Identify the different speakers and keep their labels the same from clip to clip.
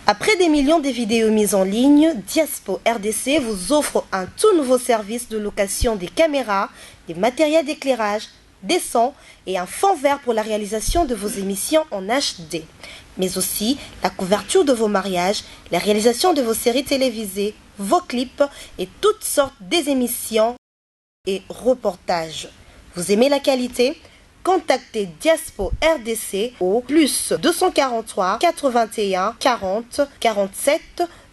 Speaker 1: Après des millions de vidéos mises en ligne, Diaspo RDC vous offre un tout nouveau service de location des caméras, des matériels d'éclairage, des sons et un fond vert pour la réalisation de vos émissions en HD. Mais aussi la couverture de vos mariages, la réalisation de vos séries télévisées, vos clips et toutes sortes des émissions et reportages. Vous aimez la qualité ? Contactez Diaspo RDC au plus 243 81 40 47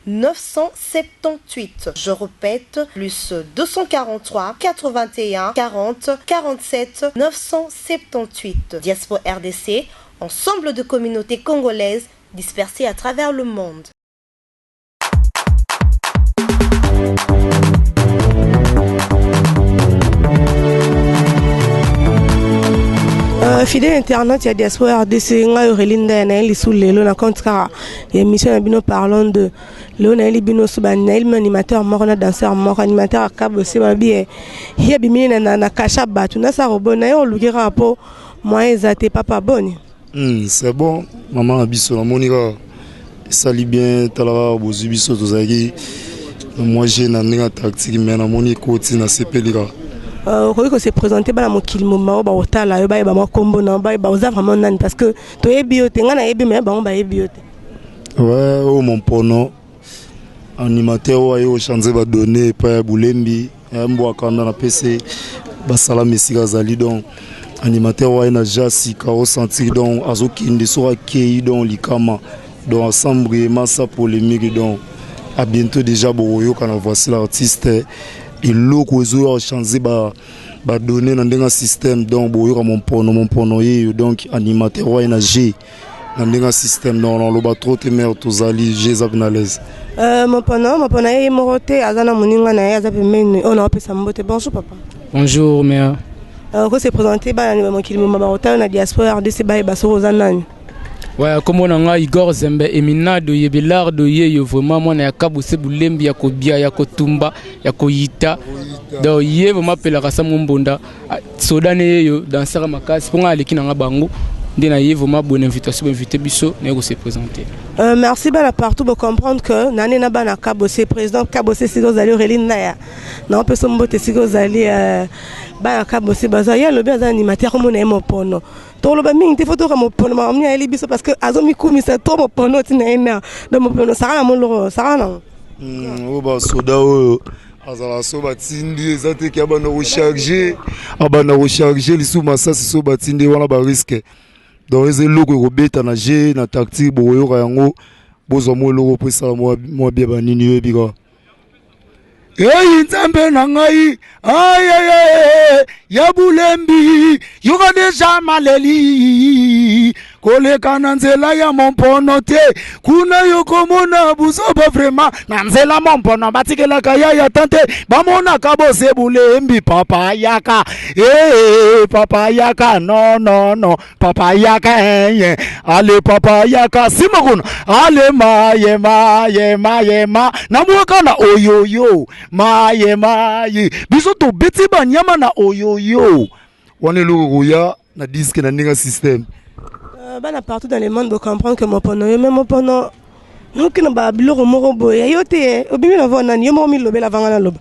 Speaker 1: 978. Je répète, plus 243 81 40 47 978. Diaspo RDC, ensemble de communautés congolaises dispersées à travers le monde.
Speaker 2: Fidèle internaute, il y a Diaspora RDC, nga yorelinda na eli sous lelo na contrat. Émission na bino parlons de Léon na eli bino subana il animateur moko na danseur moko animateur akabo se mabie. Hier bimini na kasha batu na sa robona yo lukira po moi ezate papa boni.
Speaker 3: C'est bon, maman abiso na monika. Sali bien tala bozu biso tozaki. Moi j'ai na ninga tactique mais na moni koti na sepelika.
Speaker 2: Quand c'est présenté par mon kilomètre, bah hôtel là, bah bah moi combo non, bah bah vous avez vraiment nan parce que tu es bioté, on a ébi mais bah on va bioté.
Speaker 3: Ouais, oh mon pono, animateur ouais au chanze va donner pas boulembi, mbo akanda na PC, bah sala messi gazali donc animateur ouais na jasi ka au sentir donc azoki inde sera kei donc likama donc ensemble massa polémique donc à bientôt déjà boyo quand on voit l'artiste. Et l'eau qu'on a changé bah donner dans un système donc boyo mon pono donc animateur ouais nager dans un système dans le bas trop temer tous ali jezabnalaise
Speaker 2: mon pono est moroté azana moninga na ya zapemene on a appelé ça mbote. Bonjour papa.
Speaker 4: Bonjour mère.
Speaker 2: Quand c'est présenté bah mon kilomètre bah hôtel na diaspora RDC bah baso rozanani.
Speaker 4: Ouais, comme on a Igor Zembe Eminado Yebelardo Yeyo vraiment moi na yakabuse bulembi ya kobia ya kotumba ya koyita donc ye vraiment pela kasa mombonda sodane yeyo dansera makasi ponga aleki na bango ndena ye vraiment bonne invitation invité biso na se présenter.
Speaker 2: Merci bana partout pour comprendre que nane na bana kabose président kabose sigo zali relinda ya na on peut sombote sigo zali bana kabose bazaya le bien animateur mon emo pono to lo ba mingi te photo comme pono ma amni ali biso parce que azomi kumi ça to mo pono tina na mo pono sara mo lo sara na
Speaker 3: o ba soda o azala so batindi ezate ki abana recharger abana recharger lisu masasi so batindi wana ba risque. Donc les loko robeta na G na tactique boyo yango bozo mo loko pesa mo bia banini ebiga. Hey nzambe na ngai ay ya bulembi yuko deja maleli koleka na nzela ya mompono te kuna yoko mona buzoba vraiment na nzela mompono batikela kaya ya tante bamona kabose bulembi papa yaka papa yaka no papa yaka ale papa yaka simakuna ale maye na mwaka na oyoyo maye biso to beti banyama na oyoyo wane luruya na disque na ninga système.
Speaker 2: Bana partout dans le monde de comprendre que mon pono même mon pono nous qui na biloko moko boya yote obimi na vona ni mo mi lobela vanga na loba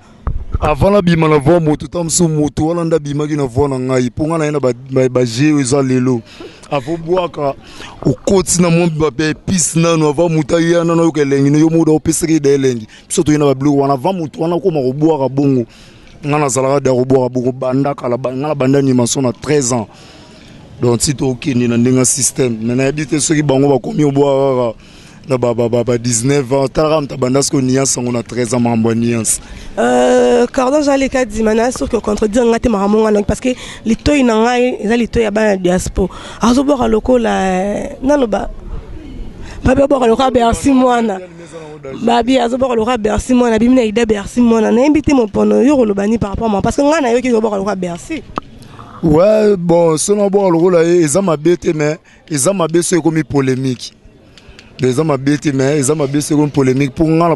Speaker 3: avant la bima na vo moto tamso moto wala nda bima ki na vona ngai ponga na ina ba jeu eza lelo avo boaka okoti na mo ba pis na no ava muta ya na no kelengi yo modo opeseki de lengi biso to ina ba blue wana va moto wana ko ma ko boaka bongo ngana zalaka da ko boaka bongo banda kala ngana banda animation na 13 ans. Donc si tu as un système, mais habité ceux qui bango bakomi oboa na ba 19 ans, taram tabandas ko niance on a 13 ans mambo niance.
Speaker 2: Cordon jali ka dimana sur que contredire ngate maramonga parce que litoy na ngai eza litoy ya ba diaspora. Azo boka lokola na loba. Babi boka loka Bercy mwana. Babi azo boka loka Bercy mwana bimina ida Bercy mwana na invité mon pono yo lobani par rapport à moi parce que ngana yo ki boka loka Bercy.
Speaker 3: Ouais, bon, ce n'est pas le rôle là, ils ont ma bête, mais ils ont ma bête, c'est comme une polémique. Ils ont ma bête, mais ils ont ma bête, c'est comme une polémique. Pour moi, on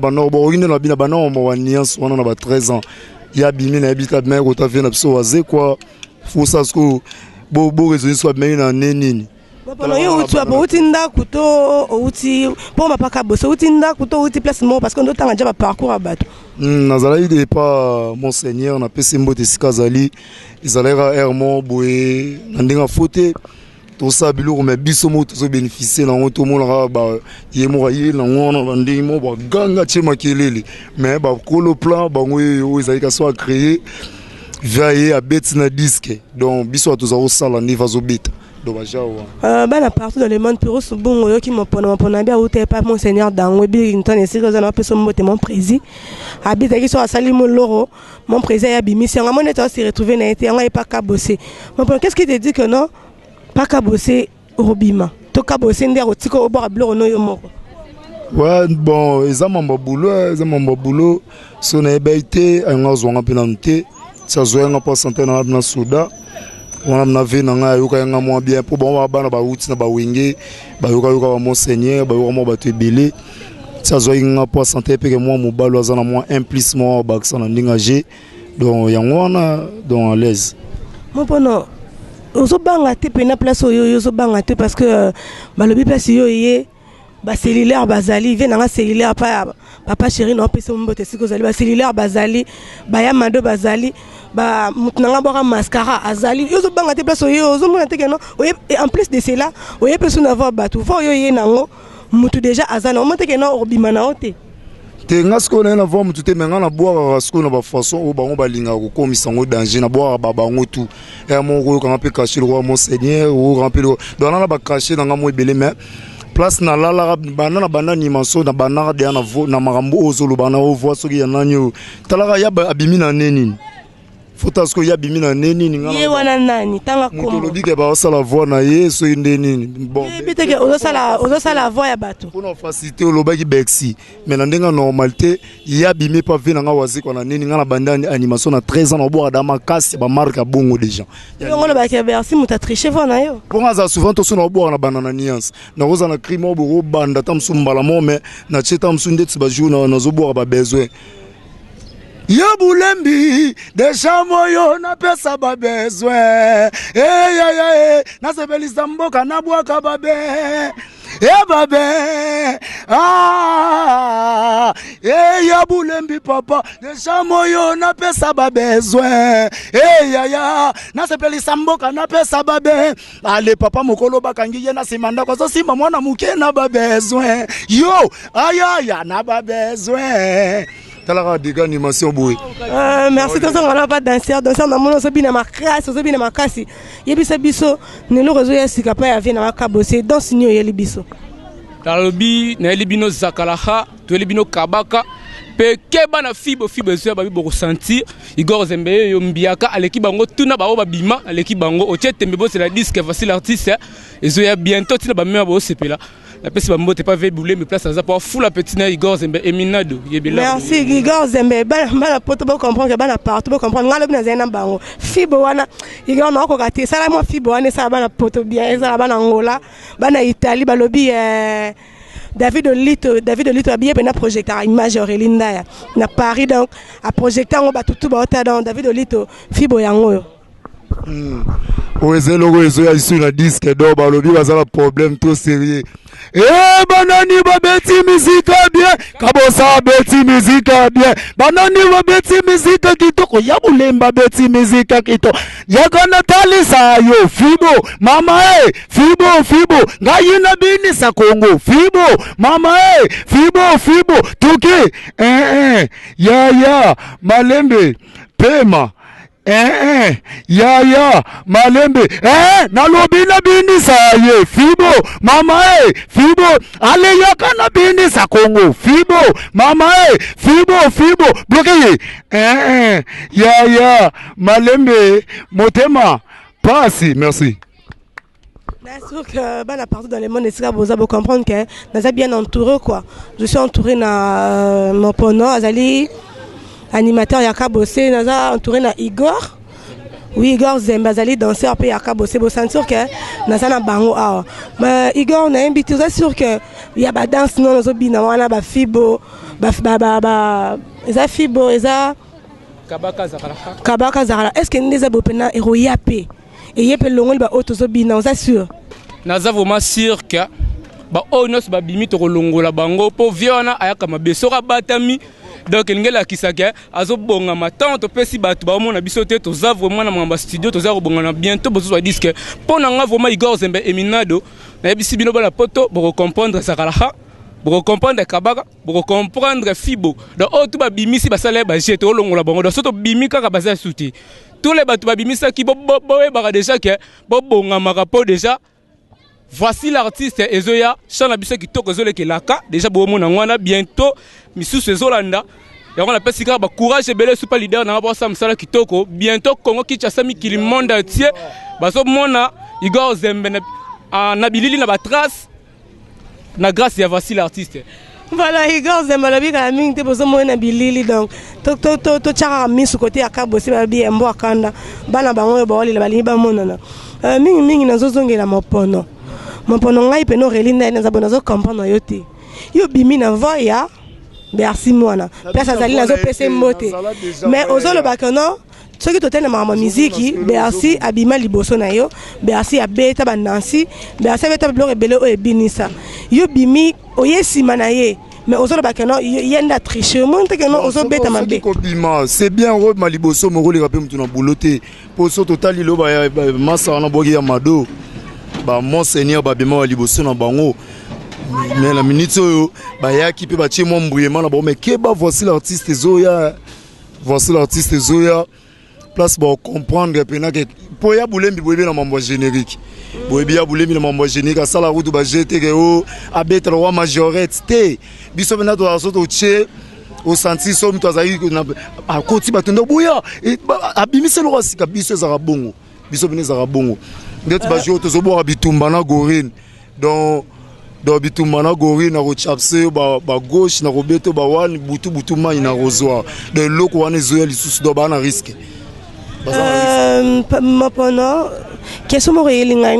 Speaker 3: a 13 ans. Il y a bimé, il y a bimé, mais on a fait une absence, quoi. Faut ça, ce que, bon, raisonner soit bien dans nénine.
Speaker 2: Bopono yo uti abo uti ndako to uti pour ma paka bosse uti ndako to uti place mo parce que ndotanga déjà ba parcours à bateau.
Speaker 3: Nazali de pas monseigneur na pesi mbote sikazali izalera ermo boye ndinga fote to sa biloko me biso mo to bénéficier na to mo ba yemo ye na ngona ndimo ba ganga chema kelele mais ba kolo plan ba ngoyo izali ka so créer vailler à bête na disque donc biso to za osala ni vazobita.
Speaker 2: Bana partout dans le monde pour ce bon yo qui m'opona bien ou t'es pas monseigneur dans webi intone ici que ça personne moté mon président habite qui soit sali mon loro mon président ya bimisi on a se retrouver na été on a pas qu'à bosser qu'est-ce qui te dit que non pas qu'à bosser robima to ka bosser ndero tiko au bord bleu no yo moko.
Speaker 3: Ouais bon ils ont boulot so na baité on zo ngapena nté ça zo nga pas santé na Souda on a vu nga yoka nga mo bien pour bon bana ba uti na ba wenge ba yoka ba monseigneur ba yoka mo ba tebele ça zo nga pour santé pe que moi mo balo azana moi implicitement ba ça na ndingaje donc yango na donc à l'aise
Speaker 2: mon pono ozo banga te pe na place oyo ozo banga te parce que ba lobi place yo yé ba cellulaire bazali vient na cellulaire pa papa chéri non pesa mbote siko zali ba cellulaire bazali ba ya mando bazali ba mutnanga bora mascara azali yozo banga te place yo zo mona te que non et en plus de cela oye personne avoir batu fo yo yé nango mutu déjà azana on monte que non obima na ote
Speaker 3: te ngasko na voir mutu te menga na boire sko na ba façon o bango balinga ko komisa ngo danger na boire ba bango tout et mon ko quand peut cacher le roi monseigneur ou remplir donc na ba cacher na ngamo ebele mais place na lala banana banani manso na banana de na vo na marambo ozolo bana o voix soki ya nanyo talaka ya abimi na neni fota sko ya bimi na neni ngala
Speaker 2: ye wana nani tanga ko
Speaker 3: mo lobike ba osala voix na ye so ndeni bon
Speaker 2: biteke ozo sala voix ya bato
Speaker 3: pour faciliter olobaki bexi mais na ndenga normalité ya bimi pa vina nga wazi kwa na neni ngala bandani animation na 13 ans na boire dama kasi ba marque bongo déjà
Speaker 2: ngolo ba ke merci muta tricher voix na yo
Speaker 3: pour nga souvent to so na boire na banana nuance na roza na crime bo banda tam sumbala mo mais na cheta msunde tsiba jour na zo boire ba besoin ya bulembi deja moyo na pesa ba besoin na sebelisa mboka na bwaka babe babe ya bulembi papa deja moyo na pesa ba besoin na sebelisa mboka na pesa babe ale papa mokolo bakangi ye na simanda kwa so simba mwana muke na ba besoin yo aya na ba besoin.
Speaker 2: Merci de ça, on n'a pas danseur, danseur na mono so bina makasi, yebisa biso ne lo rezo ya sika pa ya vie na kabose dans sinyo yeli biso.
Speaker 4: Talobi na elibino zakalaha, to elibino kabaka pe keba na fibo zo ba bibo ressentir Igor Zembe yo mbiaka aleki bango tuna ba bima aleki bango otiete mbebo c'est la disque facile artiste et zo ya bientôt tina ba mema bo sepela. La peste ba mbote pas bouler mais place ça pour fou la petite na Igor Zembe Eminado yebela.
Speaker 2: Merci Igor Zembe bana poto ba comprendre que bana partout ba comprendre ngalo bina zena bango fibo wana Igor na ko kati sala mo fibo wana sala bana poto bien sala bana Angola bana Italie ba lobi David Olito habillé pour un projecteur image Aurelinda na Paris donc à projecteur on ba tout ba dans David Olito fibo yango.
Speaker 3: Oeze logo ezo ya isu na disque do ba lobi bazala problème trop sérieux. Banani ba beti musique bien kabosa beti musique bien banani ba beti musique kitoko ya bulemba beti musique kitoko yakona talisa yo fibo mama fibo ngayina bini sa Kongo fibo mama fibo tuki ya malembe pema ya malembe nalobi na bini sa ye fibo mama fibo ale yaka na bini sa Kongo fibo mama fibo bloqué ya malembe motema pasi merci.
Speaker 2: C'est sûr que partout dans le monde, vous avez comprendre que nous sommes bien entourés quoi. Je suis entouré na mon pono azali animateur yaka bossé naza entouré na Igor. Oui Igor Zembe azali danseur pe yaka bossé bo sentir que naza na bango awa. Mais Igor na invité ça sûr que il y a ba danse non zo bina wana ba fibo ba eza fibo eza kabaka zakala est-ce que ndeza bopena eroya pe et yepé longol ba auto zo bina on sûr.
Speaker 4: naza vraiment sûr que ba onos ba bimi to kolongola bango po viona ayaka mabeso ka batami donc ngela kisaka azo bonga matante pesi batu ba mona biso te to za vraiment na mamba studio to za ko bonga na bientôt bozo ba disque pona nga vraiment Igor Zembe Eminado na bisi bino bala poto bo comprendre sakala pour comprendre kabaka pour comprendre fibo donc oh tout ba bimisi ba sala ba jeto longola bango donc soto bimika ka basa souti tous les batu ba bimisa ki bo ba déjà que bo bonga makapo déjà voici l'artiste Ezoya chana biso ki toko zole ke laka déjà bo mona ngwana bientôt misusu ezolanda et on appelle ça ba courage belé super leader na ba sa msala kitoko bientôt Congo Kinshasa mikili monde entier ba so mona Igor Zembe na bilili na ba trace na grâce ya voici l'artiste.
Speaker 2: Voilà, Igor Zembe lobi ka mingi te bozo moyena bilili donc to chaka misu côté ya kabosi ba bi embo akanda bana bango ba wali ba lingi ba monana mingi nazozongela mopono ngai pe no relinda na zabona zo comprendre yo te yo bimi na voya merci mwana place azali nazo pese mbote mais ozolo bakono soki totene mama muziki Bercy abima liboso na yo Bercy abeta ba Nancy Bercy abeta blog ebele o ebinisa yo bimi oyesima na ye mais ozolo bakono yenda tricher monte que non ozo beta mabe
Speaker 3: c'est bien ro ma liboso mo roli rapé mutu na bouloté pour so total lo ba masa na bogi ya mado ba monseigneur ba bima wa liboso na bango mais la minute oyo ba yaki pe ba tie mo mbuyema na ba mais ke ba voici l'artiste Zoya place pour comprendre que pour ya boulembi boyebi na mambo générique boyebi ya boulembi na mambo générique à sala route ba jeter que o abetre roi majorette te biso bena to asoto che au senti somme to azali a koti batondo boya abimisa lo sika biso za bongo biso bena za bongo ndet ba jo to zo bo bitumba na gorine donc bitumba na gorine na rochapse ba gauche na robeto ba wan butu mai na rozoa de loko wana zoya lisusu do ba na risque
Speaker 2: mopono question mo relinga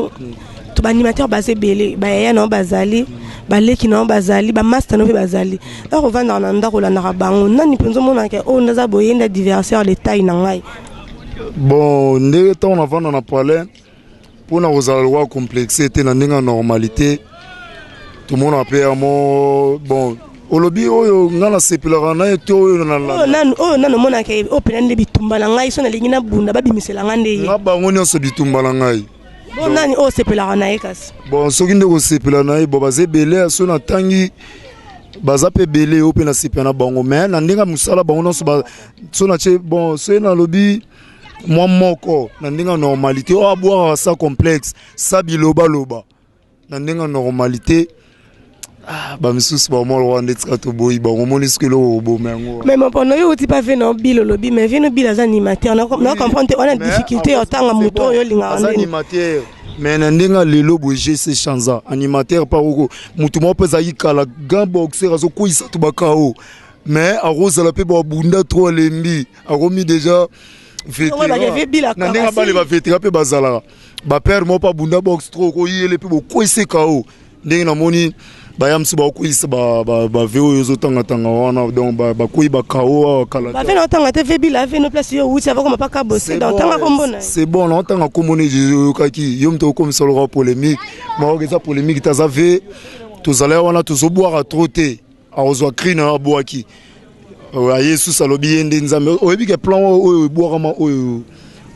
Speaker 2: to ba animateur basé belé ba ya no bazali ba leki no bazali ba master no pe bazali ba ko vanda na ndako la na bango nani penzo mona ke o naza boyenda diversaire les tailles na ngai
Speaker 3: bon ndé temps on vanda na palais pour na rozalwa complexité na ndinga normalité tout le monde a payé bon olobi oyo ngana sepilaka na to oyo na
Speaker 2: nanu mona ke open bitumba na ngai so na lingi na bunda babimisela ngande ye
Speaker 3: nga bango nyonso bitumba na ngai
Speaker 2: bon nani o sepilaka na ye kasi
Speaker 3: bon soki nde ko sepila na ye bo baze belé so na tangi baza pe belé o pe na sepila na bango mais na ndinga musala bango nyonso so na che bon so na lobi moi moko na ndinga normalité o aboire ça complexe ça biloba loba na ndinga normalité ba misusu ba mo rwanda tsato boyi ba ngomoni skelo bo mengo
Speaker 2: mais mon pono yo ti pas fait no bilo lobi mais vino bila za animateur na comprendre on a difficulté otanga moto yo linga
Speaker 3: animateur mais na ndinga lelo boje se chanza animateur pa uko mutu mo peza yikala grand boxer azo kuisa to bakao mais a rose la pe ba bunda trop lembi a remis déjà vétéran na ndinga ba le ba vétéran pe bazala ba père mo pa bunda box trop ko yele pe bo kuisa kao ndinga na moni bayamsi ba kuisa ba veo yozo tanga wana donc ba kuyi ba kao kala
Speaker 2: ba vena tanga te vebi la veno place yo wuti avant ko pas bosser donc tanga kombona
Speaker 3: c'est bon on tanga komone je kaki yom to comme ça le polémique ma eza polémique tazave tozala wana tozoboira trotter a ozwa krina na boaki a yesu salobi yende nzambe oyebi ke plan oyo boira ma oyo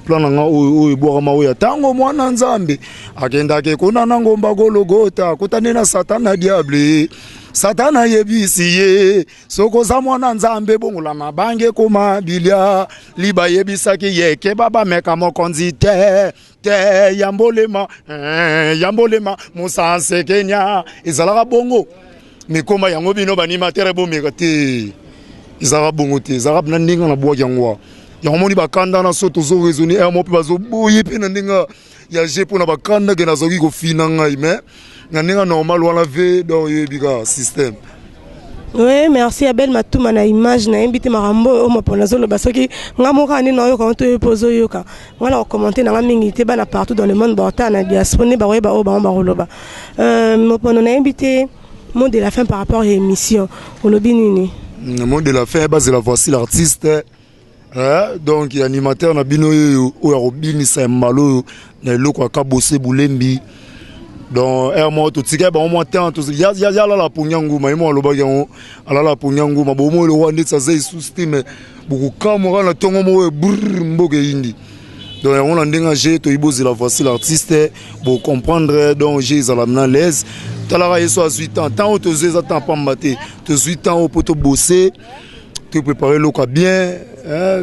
Speaker 3: plan nga oyo boira ma oyo tango mwana nzambe akenda ke kona na ngomba gologota kotane na satana diable satana yebisi ye soko za mwana nzambe bongola mabange koma bilia liba yebisaki yeke baba meka mokonzi te yambolema musanse Kenya izalaka bongo mikoma yango bino banimatere bomeka te izalaka bongo te izalaka na ndinga na bwa yango ya moni bakanda na soto zo raisonner et mo pe bazo boyi pe na ndinga ya jepo na bakanda ke na zoki ko fina ngai mais na ndinga normal wala ve dans yebika système.
Speaker 2: Oui, merci Abel Matouma na image na invité marambo o mopona zolo basoki ngamoka ni na yo quand tu pozo yoka ngala commenter na mingi te bana partout dans le monde borta na diaspora ba weba o ba roloba mopona na invité mot de la fin par rapport à l'émission olobi nini
Speaker 3: le mot de la fin base la voici l'artiste. Donc animateur na bino o ya robini sa malo na loko ka bosser bulembi donc moi tout tika ba moi temps tout ya la punyanguma moi lo bagango ala la punyanguma bo mo le wande ça c'est sous-estime beaucoup kamera na tongo mo mboge indi donc on a dégagé to ibozi la voici l'artiste pour comprendre donc j'ai za la mena l'aise talara yeso 8 ans tant to zeza tant pas maté to 8 ans pour te bosser te préparer le cas bien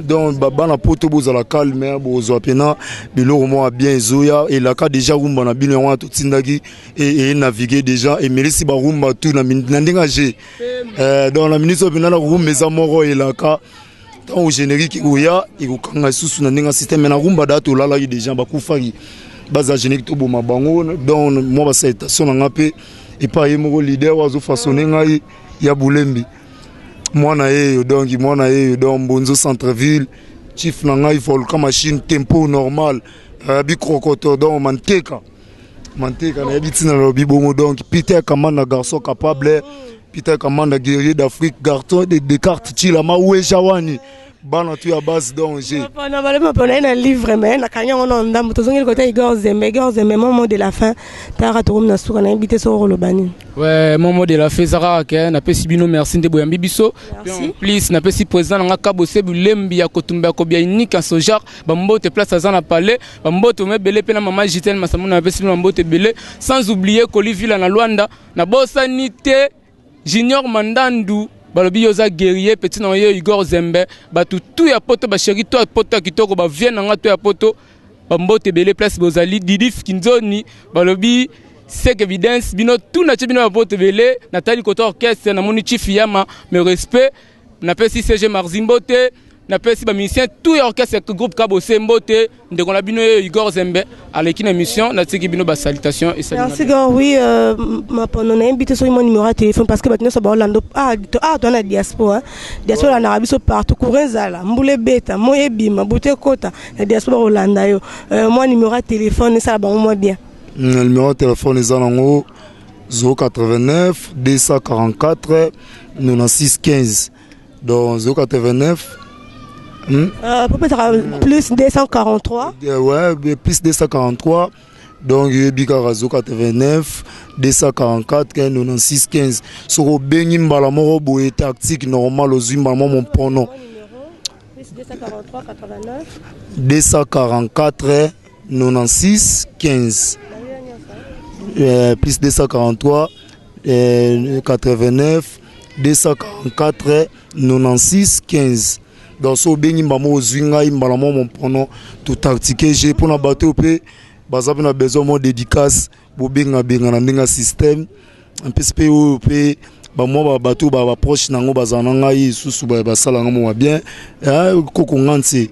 Speaker 3: donc baba na poto boza la calme bozo pena biloko mo bien zoya et la ka déjà rumba na bino wa to tindaki et naviguer déjà et merci ba rumba tout na ndengagé dans la minute pena na rumba za moro et la ka tant au générique oya et ko kanga susu na ndenga système na rumba dato lala déjà ba kufaki baza générique to boma bango donc moi ba citation na ngape et pas yemo leader wa zo façonner ngai ya bulembi mwana yeyo donc bonzo centre-ville chief na ngai volcan machine tempo normal bi crocoto donc manteka na bitina lobi bongo donc Peter Kamanda garçon capable Peter Kamanda guerrier d'Afrique garçon de cartes chila mawe jawani bana tu ya base donc j'ai
Speaker 2: na balema pona na livre mais na kanya on ndambo tozongeli côté Igor Zembe moment de la fin tara to na suka na invité so le bani
Speaker 4: ouais moment de la fin zara ke na pesi bino merci de boyambi biso please na pesi président nga kabose bulembi ya kotumba ko bien unique en ce genre bambote place à na palais bambote me belé pe na mama Jitel masamu na pesi bambote belé sans oublier Kolivila na Luanda na bosanité Junior Mandandu balobi yoza guerrier petit na yo Igor Zembe batu tout ya poto ba chéri to poto kitoko ba vienne nga to ya poto bambote belé place bozali Didif Kinzoni balobi c'est évidence bino tout na bino ba poto belé Nathalie Koto orchestre na moni chief yama mais respect na pesi CG Marzimbote na pesi ba musicien tout ya orchestre groupe Kabose Mbote ndeko na bino Igor Zembe à l'équipe émission na tiki bino ba salutation et salut.
Speaker 2: Merci gars oui ma pono na invité sur mon numéro de téléphone parce que maintenant ça ba Orlando toi na diaspora diaspora na Arabi so partout Kourenzala Mbule Beta Moyebima Bute Kota na diaspora Orlando yo mon numéro de téléphone ça ba moi bien
Speaker 3: le numéro de téléphone est en 089 244 96 15 donc 089
Speaker 2: plus 243
Speaker 3: ouais plus 243 donc bikara 089 244 96 15 soko bengi mbala moko boye tactique normal ozimba mon pono
Speaker 2: plus 243 89
Speaker 3: 244 96 15 plus 243 89 244 96 15 dans ce bengi mbamo zwinga imbala mon pono tout tactique j'ai pour na bateau pe bazabi na besoin mon dédicace bo benga na ndinga système un peu pe ba mo ba bateau ba proche nango bazana ngai susu ba sala ngamo bien koko nganti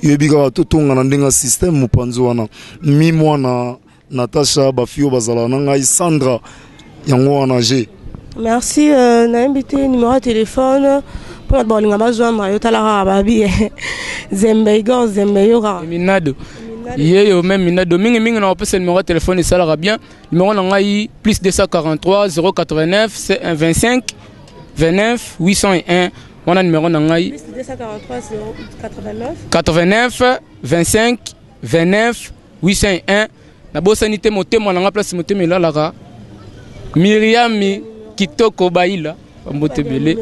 Speaker 3: yebika to tonga na ndinga système mupanzo wana mi mwana Natasha bafio bazala ngai Sandra yango wana j'ai
Speaker 2: merci na invité numéro de téléphone pour la bolinga bazwa yo talara babi Zembe Igor Zembe yora
Speaker 4: Minado yeyo même Minado mingi na opesa numéro de téléphone ça la bien numéro ngai plus 243 089 25 29 801 on a numéro ngai
Speaker 2: plus 243 089
Speaker 4: 89 25 29 801 na bosanité motema na place motema la Miriam Kitoko Baila Mbotebele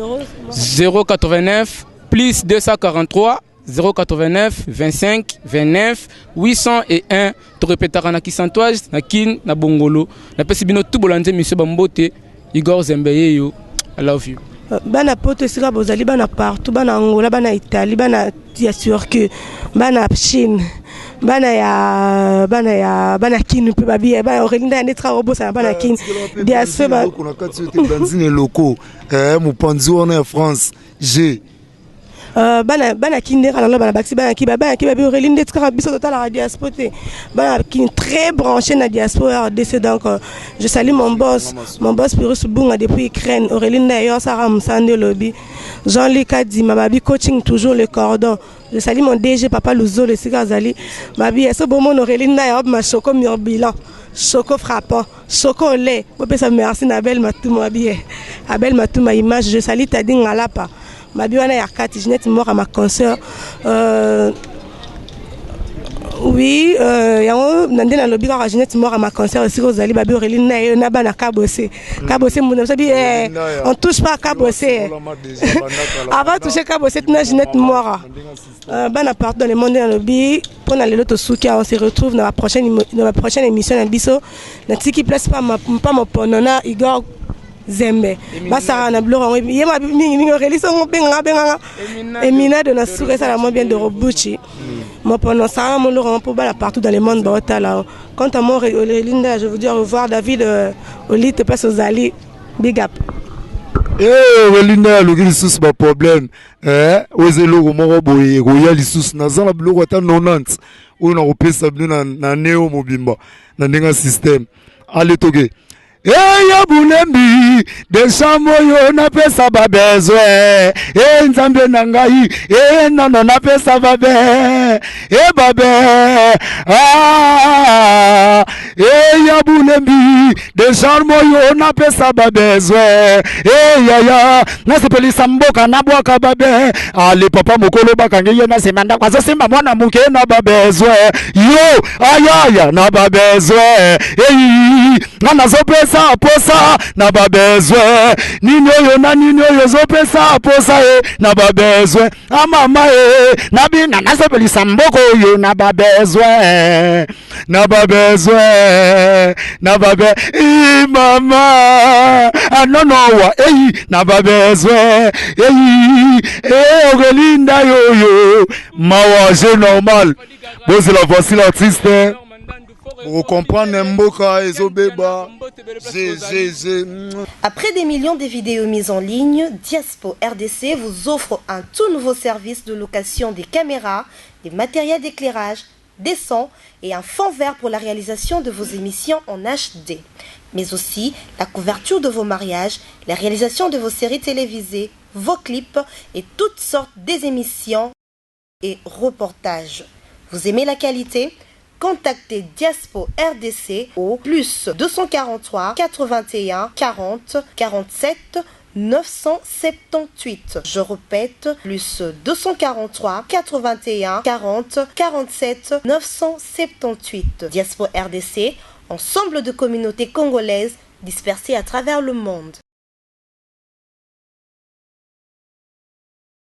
Speaker 4: 089 plus 243 089 25 29 801 to répétera na kisantoise na kin na bongolo na pesi bino tout bolande monsieur Bambote Igor Zembe yo I love you
Speaker 2: bana poto sika bozali bana partout bana Angola bana Italie bana ya Turquie bana Chine bana kinu pe babi ba orelinda netra robosa bana kinu diaspora
Speaker 3: kuna kati yote banzine loko mupanzi wana ya France G
Speaker 2: bana kinde kana bana baxi bana ki babi orelinde netra biso total la diaspora bana kinu très branché na diaspora RDC donc je salue mon boss Pyrrhus Bunga depuis Ukraine Aurelinda yo Sarah Msande lobby Jean-Luc Kadima babi coaching toujours le cordon. Je salue mon DG Papa Luzo le Sigazali. Babi eso bomo Aurelinda ya ma choco murbilan, choco frappant, choco lait. Moi pesa merci na Abel Matouma babi. Abel Matouma image je salue Tading Alapa. Babi wana ya kati Jeanette mort à ma consoeur Oui, yango nande na lobby ka Jeanette mort à ma concert aussi aux Ali Babi Aurélie na ba na Kabosé. Kabosé mon sabi on touche pas à Kabosé. Avant toucher Kabosé na Jeanette mort. Ba na part dans le monde dans lobby pour na lelo to soukia on se retrouve dans la prochaine émission na biso na tiki place pas mon ponona Igor Zembe basa na bloro yema mingi relise ngo benga Emina de na souré ça la moins bien de Robuchi mon pendant ça mon Laurent pour bala partout dans le monde ba là quant à moi Linda je vous dis au revoir David Oli te passe aux Ali big up
Speaker 3: Linda logi sous ba problème oze logo moko boye royal sous na zala bloro ta 90 o na opesa bino na neo mobimba na ndenga système allez toge ya bulembi deshambo yo na pesa babezwe nzambe na ngai nono na pesa babe babe ya bulembi deshambo yo na pesa babezwe ya na sepelisa mboka na bwaka babe ale papa mokolo bakange ye na semanda kwa simba mwana muke na babezwe yo ayaya na babezwe ngana zopesa posa na babezwe nini oyo zopesa posa na babezwe amama na bina na sepelisa mboko yo na babezwe na babe mama anonowa na babezwe Ogelinda yo mawaje normal bozi la voici l'artiste. Pour comprendre Mboka et Zobeba.
Speaker 1: Après des millions de vidéos mises en ligne, Diaspo RDC vous offre un tout nouveau service de location des caméras, des matériels d'éclairage, des sons et un fond vert pour la réalisation de vos émissions en HD. Mais aussi la couverture de vos mariages, la réalisation de vos séries télévisées, vos clips et toutes sortes des émissions et reportages. Vous aimez la qualité ? Contactez Diaspo RDC au plus 243 81 40 47 978. Je répète, plus 243 81 40 47 978. Diaspo RDC, ensemble de communautés congolaises dispersées à travers le monde.